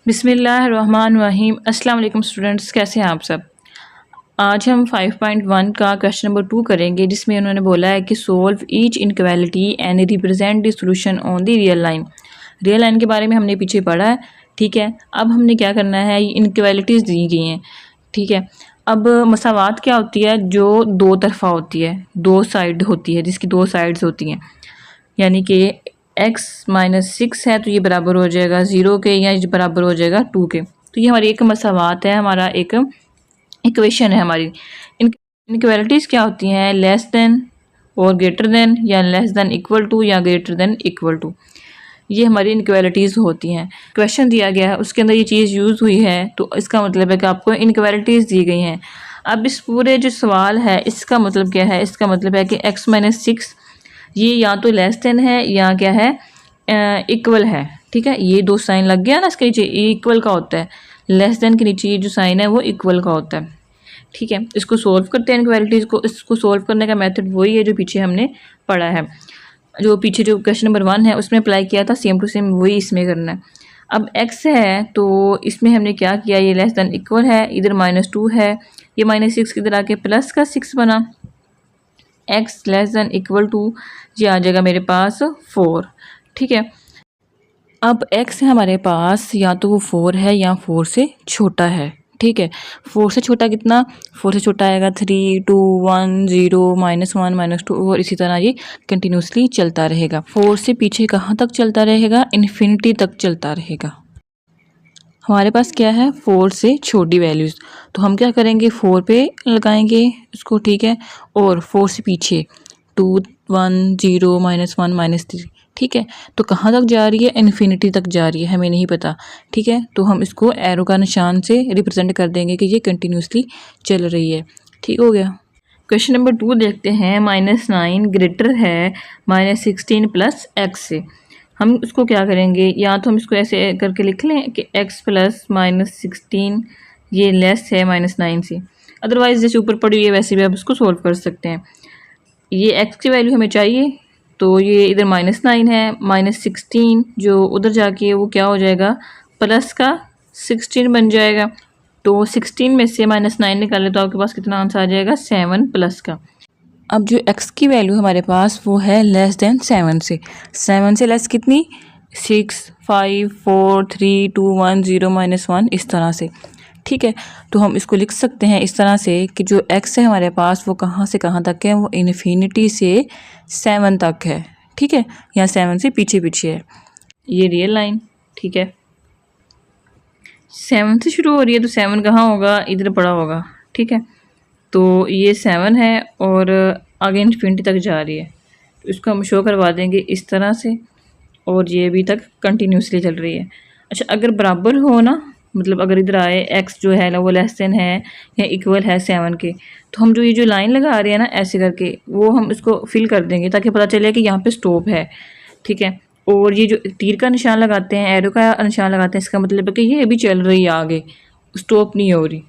बिस्मिल्लाहिर्रहमानिर्रहीम। अस्सलाम वालेकुम स्टूडेंट्स, कैसे हैं आप सब। आज हम 5.1 का क्वेश्चन नंबर 2 करेंगे, जिसमें उन्होंने बोला है कि solve each inequality and represent the solution on the real line. Real line के बारे में हमने पीछे पढ़ा है, ठीक है। अब हमने क्या करना है, इनक्वालिटीज़ दी गई हैं, ठीक है। अब मसावात क्या होती है, जो दो तरफा होती है, दो साइड होती है, जिसकी दो साइड्स होती हैं। यानी कि x-6 है तो ये बराबर हो जाएगा 0 के, या ये बराबर हो जाएगा 2 के। तो ये हमारी एक मसावात है, हमारा एक इक्वेशन है हमारी। इनक्वालिटीज़ क्या होती हैं, लेस देन और ग्रेटर देन, या लेस देन इक्वल टू, या ग्रेटर देन इक्वल टू। ये हमारी इनक्वालिटीज़ होती हैं। क्वेश्चन दिया गया है, उसके अंदर ये चीज़ यूज़ हुई है, तो इसका मतलब है कि आपको इनक्वालिटीज़ दी गई हैं। अब इस पूरे जो सवाल है, इसका मतलब क्या है, इसका मतलब है कि x-6 ये या तो लेस देन है या क्या है, इक्वल है, ठीक है। ये दो साइन लग गया ना इसके नीचे, इक्वल का होता है। लेस देन के नीचे ये जो साइन है वो इक्वल का होता है, ठीक है। इसको सोल्व करते हैं इनक्वालिटीज़ को। इसको सोल्व करने का मेथड वही है जो पीछे हमने पढ़ा है, जो पीछे जो क्वेश्चन नंबर 1 है उसमें अप्लाई किया था, सेम टू सेम वही इसमें करना है। अब x है तो इसमें हमने क्या किया, ये लेस देन इक्वल है, इधर -2 है, ये -6 इधर आके प्लस का 6 बना। x less than equal to ये आ जाएगा मेरे पास 4, ठीक है। अब x है हमारे पास, या तो वो 4 है या 4 से छोटा है, ठीक है। 4 से छोटा कितना, 4 से छोटा आएगा 3, 2, 1, 0, -1, -2, और इसी तरह ये कंटिन्यूसली चलता रहेगा। 4 से पीछे कहाँ तक चलता रहेगा, इन्फिनिटी तक चलता रहेगा। हमारे पास क्या है, 4 से छोटी वैल्यूज़, तो हम क्या करेंगे, 4 पे लगाएंगे इसको, ठीक है। और 4 से पीछे 2, 1, 0, -1, -3, ठीक है। तो कहाँ तक जा रही है, इन्फिनिटी तक जा रही है, हमें नहीं पता, ठीक है। तो हम इसको एरो का निशान से रिप्रेजेंट कर देंगे कि ये कंटिन्यूसली चल रही है, ठीक हो गया। क्वेश्चन नंबर 2 देखते हैं। -9 ग्रेटर है -16 प्लस x से। हम उसको क्या करेंगे, या तो हम इसको ऐसे करके लिख लें कि x प्लस -16 ये लेस है -9 से। अदरवाइज़ जैसे ऊपर पड़ी हुई है वैसे भी आप इसको सोल्व कर सकते हैं। ये x की वैल्यू हमें चाहिए, तो ये इधर -9 है, -16 जो उधर जाके वो क्या हो जाएगा, प्लस का 16 बन जाएगा। तो 16 में से -9 निकाले तो आपके पास कितना आंसर आ जाएगा, 7 प्लस का। अब जो x की वैल्यू हमारे पास वो है लेस देन 7 से। 7 से लेस कितनी, 6, 5, 4, 3, 2, 1, 0, -1, इस तरह से, ठीक है। तो हम इसको लिख सकते हैं इस तरह से कि जो x है हमारे पास वो कहाँ से कहाँ तक है, वो इन्फिनिटी से 7 तक है, ठीक है। या 7 से पीछे पीछे है ये रियल लाइन, ठीक है। 7 से शुरू हो रही है तो 7 कहाँ होगा, इधर पड़ा होगा, ठीक है। तो ये 7 है और आगे इन्फिनिटी तक जा रही है, तो इसको हम शो करवा देंगे इस तरह से, और ये अभी तक कंटिन्यूसली चल रही है। अच्छा, अगर बराबर हो ना, मतलब अगर इधर आए x जो है ना वो लेस देन है या इक्वल है 7 के, तो हम जो ये जो लाइन लगा रहे हैं ना ऐसे करके, वो हम इसको फिल कर देंगे ताकि पता चले कि यहाँ पे स्टॉप है, ठीक है। और ये जो तीर का निशान लगाते हैं, एरो का निशान लगाते हैं, इसका मतलब है कि ये अभी चल रही है आगे, स्टॉप नहीं हो रही।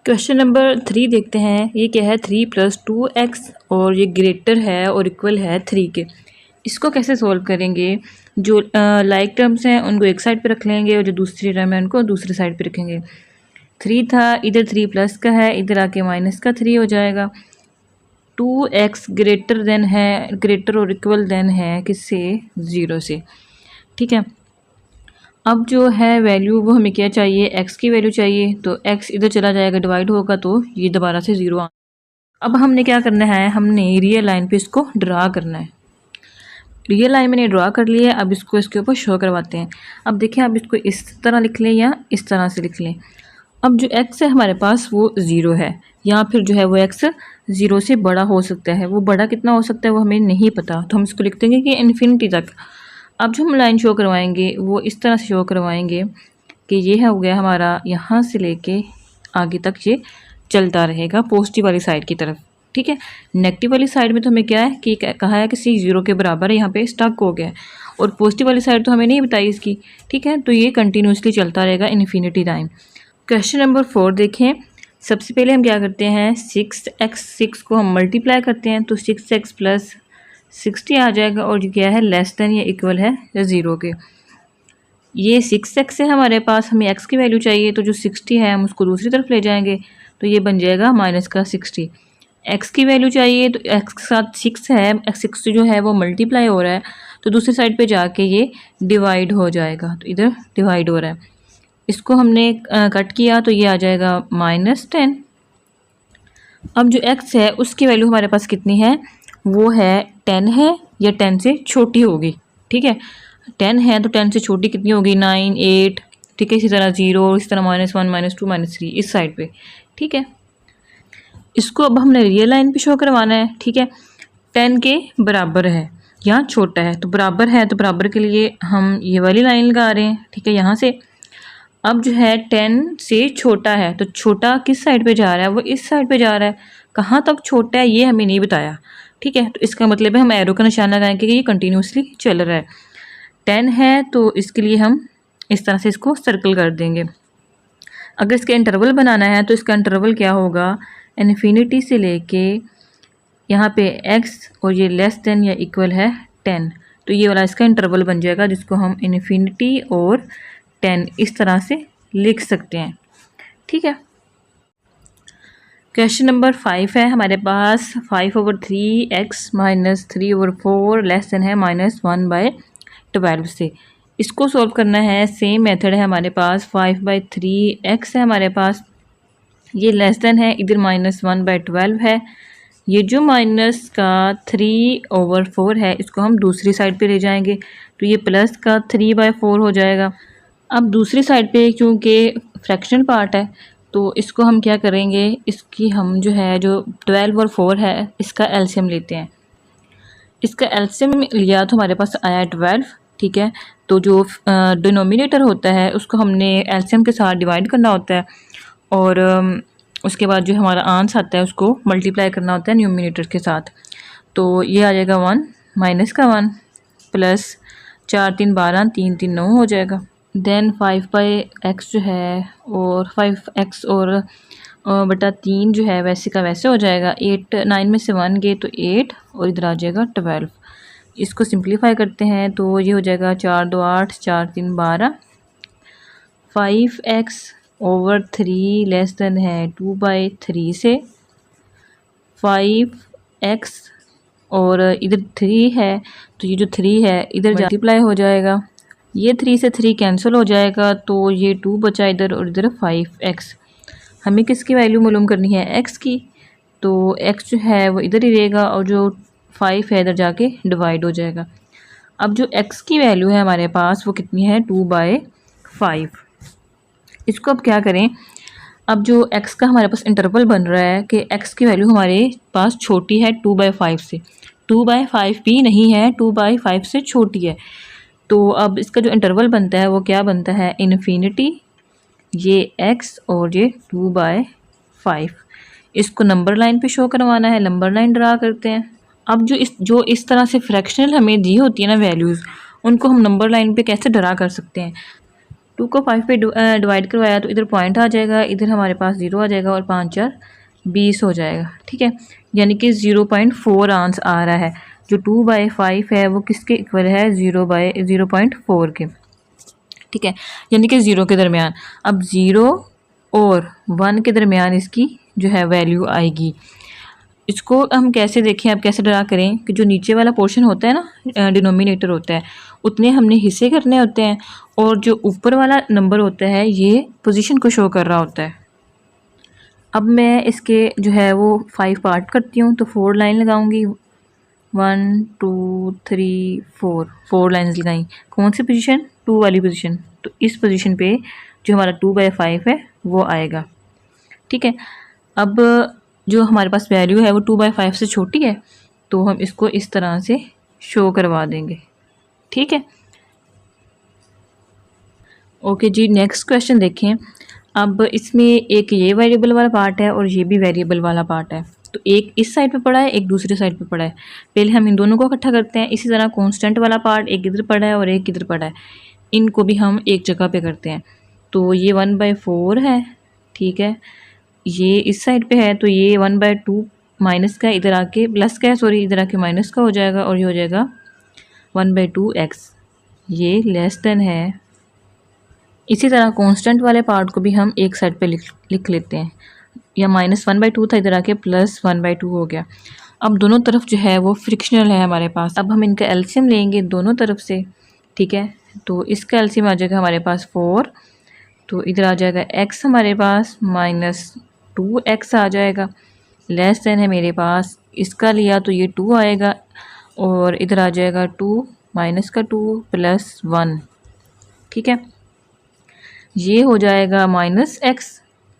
क्वेश्चन नंबर 3 देखते हैं। ये क्या है, 3 + 2x, और ये ग्रेटर है और इक्वल है 3 के। इसको कैसे सोल्व करेंगे, जो लाइक टर्म्स हैं उनको एक साइड पे रख लेंगे और जो दूसरी टर्म है उनको दूसरी साइड पे रखेंगे। 3 था, इधर 3 प्लस का है, इधर आके माइनस का 3 हो जाएगा। 2x ग्रेटर देन है, ग्रेटर और इक्वल देन है किससे, 0 से, ठीक है। अब जो है वैल्यू वो हमें क्या चाहिए, x की वैल्यू चाहिए, तो x इधर चला जाएगा, डिवाइड होगा तो ये दोबारा से 0 अब हमने क्या करना है, हमने रियल लाइन पे इसको ड्रा करना है। रियल लाइन मैंने ड्रा कर लिया है, अब इसको इसके ऊपर शो करवाते हैं। अब देखिए, आप इसको इस तरह लिख लें या इस तरह से लिख लें। अब जो x है हमारे पास वो 0 है, या फिर जो है वो x 0 से बड़ा हो सकता है। वो बड़ा कितना हो सकता है वो हमें नहीं पता, तो हम इसको लिख देंगे कि इन्फिनिटी तक। अब जो हम लाइन शो करवाएंगे वो इस तरह से शो करवाएंगे कि ये है हो गया हमारा, यहाँ से लेके आगे तक ये चलता रहेगा पॉजिटिव वाली साइड की तरफ, ठीक है। नेगेटिव वाली साइड में तो हमें क्या है कि कहा है कि c 0 के बराबर है, यहाँ पे स्टक हो गया है, और पॉजिटिव वाली साइड तो हमें नहीं बताई इसकी, ठीक है। तो ये कंटिन्यूसली चलता रहेगा इन्फिनिटी टाइम। क्वेश्चन नंबर 4 देखें। सबसे पहले हम क्या करते हैं, 6 को हम मल्टीप्लाई करते हैं, तो 6x + 60 आ जाएगा, और ये क्या है, लेस देन या इक्वल है 0 के। ये 6x है हमारे पास, हमें x की वैल्यू चाहिए, तो जो 60 है हम उसको दूसरी तरफ ले जाएंगे, तो ये बन जाएगा माइनस का 60। x की वैल्यू चाहिए तो x के साथ 6 है, x 6 जो है वो मल्टीप्लाई हो रहा है, तो दूसरी साइड पे जाके ये डिवाइड हो जाएगा, तो इधर डिवाइड हो रहा है। इसको हमने कट किया तो ये आ जाएगा -10। अब जो x है उसकी वैल्यू हमारे पास कितनी है, वो है 10 है या 10 से छोटी होगी। ठीक है, 10 है तो 10 से छोटी कितनी होगी, 9, 8। ठीक है, इसी तरह 0, इस तरह -1, -2, -3 इस साइड पे। ठीक है, इसको अब हमने रियल लाइन पे शो करवाना है। ठीक है, 10 के बराबर है, यहाँ छोटा है, तो बराबर है तो बराबर के लिए हम ये वाली लाइन लगा रहे हैं। ठीक है, यहाँ से अब जो है 10 से छोटा है, तो छोटा किस साइड पे जा रहा है, वो इस साइड पे जा रहा है। कहाँ तक छोटा है ये हमें नहीं बताया। ठीक है, तो इसका मतलब है हम एरो का निशान लगाएंगे कि ये कंटिन्यूसली चल रहा है। 10 है तो इसके लिए हम इस तरह से इसको सर्कल कर देंगे। अगर इसका इंटरवल बनाना है तो इसका इंटरवल क्या होगा, इन्फिनिटी से लेके यहाँ पे x और ये लेस देन या इक्वल है 10, तो ये वाला इसका इंटरवल बन जाएगा, जिसको हम इन्फिनिटी और 10 इस तरह से लिख सकते हैं। ठीक है, क्वेश्चन नंबर 5 है हमारे पास, 5/3x - 3/4 लेस देन है -1/12 से। इसको सॉल्व करना है, सेम मेथड है हमारे पास। 5/3x है हमारे पास, ये लेस देन है, इधर -1/12 है। ये जो माइनस का 3/4 है इसको हम दूसरी साइड पे ले जाएंगे, तो ये प्लस का 3/4 हो जाएगा। अब दूसरी साइड पे क्योंकि फ्रैक्शनल पार्ट है तो इसको हम क्या करेंगे, इसकी हम जो है जो 12 और 4 है इसका एलसीएम लेते हैं। इसका एलसीएम लिया तो हमारे पास आया 12। ठीक है, तो जो डिनोमिनेटर होता है उसको हमने एलसीएम के साथ डिवाइड करना होता है, और उसके बाद जो हमारा आंसर आता है उसको मल्टीप्लाई करना होता है न्यूमिनेटर के साथ। तो ये आ जाएगा 1 माइनस का 1 प्लस 4 3 12 3 3 9 हो जाएगा। देन 5/x जो है और 5x और बटा 3 जो है वैसे का वैसे हो जाएगा। 8 9 में से 1 गए तो 8 और इधर आ जाएगा 12। इसको सिंप्लीफाई करते हैं तो ये हो जाएगा 4 2 8 4 3 12। 5x/3 लेस देन है 2/3 से। 5x और इधर 3 है तो ये जो 3 है इधर मल्टीप्लाई हो जाएगा, ये 3 से 3 कैंसिल हो जाएगा, तो ये 2 बचा इधर और इधर 5x। हमें किसकी वैल्यू मालूम करनी है, x की, तो x जो है वो इधर ही रहेगा और जो 5 है इधर जाके डिवाइड हो जाएगा। अब जो x की वैल्यू है हमारे पास वो कितनी है, 2/5। इसको अब क्या करें, अब जो x का हमारे पास इंटरवल बन रहा है कि x की वैल्यू हमारे पास छोटी है 2/5 से, 2/5 भी नहीं है, 2/5 से छोटी है। तो अब इसका जो इंटरवल बनता है वो क्या बनता है, इन्फिनिटी, ये x और ये 2/5। इसको नंबर लाइन पे शो करवाना है, नंबर लाइन ड्रा करते हैं। अब जो इस तरह से फ्रैक्शनल हमें दी होती है ना वैल्यूज़, उनको हम नंबर लाइन पे कैसे ड्रा कर सकते हैं। 2 को 5 पे डिवाइड करवाया तो इधर पॉइंट आ जाएगा, इधर हमारे पास 0 आ जाएगा और 5 4 20 हो जाएगा। ठीक है, यानी कि 0.4 आंसर आ रहा है। जो 2/5 है वो किसके इक्वल है, 0/0.4 के। ठीक है, यानी कि 0 के दरमियान। अब 0 और 1 के दरमियान इसकी जो है वैल्यू आएगी। इसको हम कैसे देखें, अब कैसे ड्रा करें कि जो नीचे वाला पोर्शन होता है ना, डिनोमिनेटर होता है, उतने हमने हिस्से करने होते हैं, और जो ऊपर वाला नंबर होता है ये पोजीशन को शो कर रहा होता है। अब मैं इसके जो है वो 5 पार्ट करती हूँ, तो 4 लाइन लगाऊंगी, 1 2 3 4, 4 लाइन्स लगाई। कौन सी पोजीशन, 2 वाली पोजीशन, तो इस पोजीशन पे जो हमारा 2/5 है वो आएगा। ठीक है, अब जो हमारे पास वैल्यू है वो 2/5 से छोटी है, तो हम इसको इस तरह से शो करवा देंगे। ठीक है, ओके जी, नेक्स्ट क्वेश्चन देखें। अब इसमें एक ये वेरिएबल वाला पार्ट है और ये भी वेरिएबल वाला पार्ट है, तो एक इस साइड पे पड़ा है, एक दूसरी साइड पे पड़ा है। पहले हम इन दोनों को इकट्ठा करते हैं। इसी तरह कांस्टेंट वाला पार्ट एक इधर पड़ा है और एक इधर पड़ा है, इनको भी हम एक जगह पे करते हैं। तो ये 1/4 है, ठीक है, ये इस साइड पे है, तो ये 1/2 माइनस का इधर आके प्लस का है, सॉरी इधर आके माइनस का हो जाएगा, और ये हो जाएगा 1/2x। ये लेस देन है इसी तरह कांस्टेंट वाले पार्ट को भी हम एक साइड पे लिख लेते हैं। या -1/2 था, इधर आके +1/2 हो गया। अब दोनों तरफ जो है वो फ्रिक्शनल है हमारे पास। अब हम इनका एलसीएम लेंगे दोनों तरफ से, ठीक है। तो इसका एलसीएम आ जाएगा हमारे पास 4, तो इधर आ जाएगा x हमारे पास -2x आ जाएगा, लेस देन है मेरे पास, इसका लिया तो ये 2 आएगा और इधर आ जाएगा 2 -2 +1, ठीक है। ये हो जाएगा -x,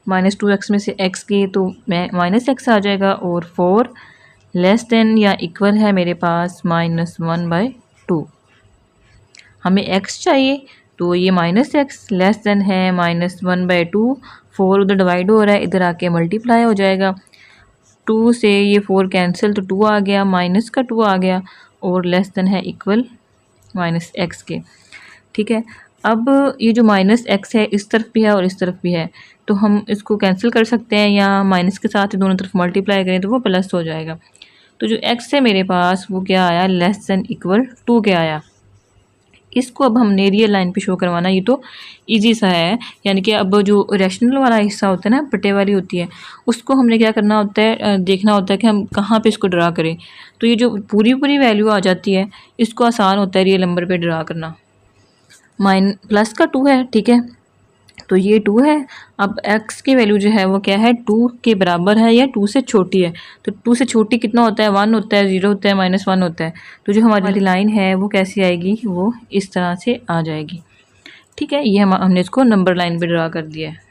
-2x में से x की तो -x आ जाएगा और 4 लेस देन या इक्वल है मेरे पास -1/2। हमें x चाहिए तो ये -x लेस देन है -1/2। 4 उधर डिवाइड हो रहा है, इधर आके मल्टीप्लाई हो जाएगा। 2 से ये 4 कैंसिल तो 2 आ गया, माइनस का 2 आ गया और लेस देन है इक्वल -x के, ठीक है। अब ये जो -x है इस तरफ भी है और इस तरफ भी है, तो हम इसको कैंसिल कर सकते हैं या माइनस के साथ दोनों तरफ मल्टीप्लाई करें तो वो प्लस हो जाएगा। तो जो x है मेरे पास वो क्या आया, लेस देन इक्वल 2 के आया। इसको अब हमने रियल लाइन पे शो करवाना, ये तो इजी सा है। यानी कि अब जो रैशनल वाला हिस्सा होता है ना, पट्टे वाली होती है, उसको हमने क्या करना होता है, देखना होता है कि हम कहाँ पे इसको ड्रा करें। तो ये जो पूरी पूरी वैल्यू आ जाती है, इसको आसान होता है रियल नंबर पे ड्रा करना। प्लस का 2 है, ठीक है, तो ये 2 है। अब x की वैल्यू जो है वो क्या है, 2 के बराबर है या 2 से छोटी है। तो 2 से छोटी कितना होता है, 1 होता है, 0 होता है, -1 होता है। तो जो हमारी लाइन है वो कैसी आएगी, वो इस तरह से आ जाएगी, ठीक है। ये हमने इसको नंबर लाइन पे ड्रा कर दिया है।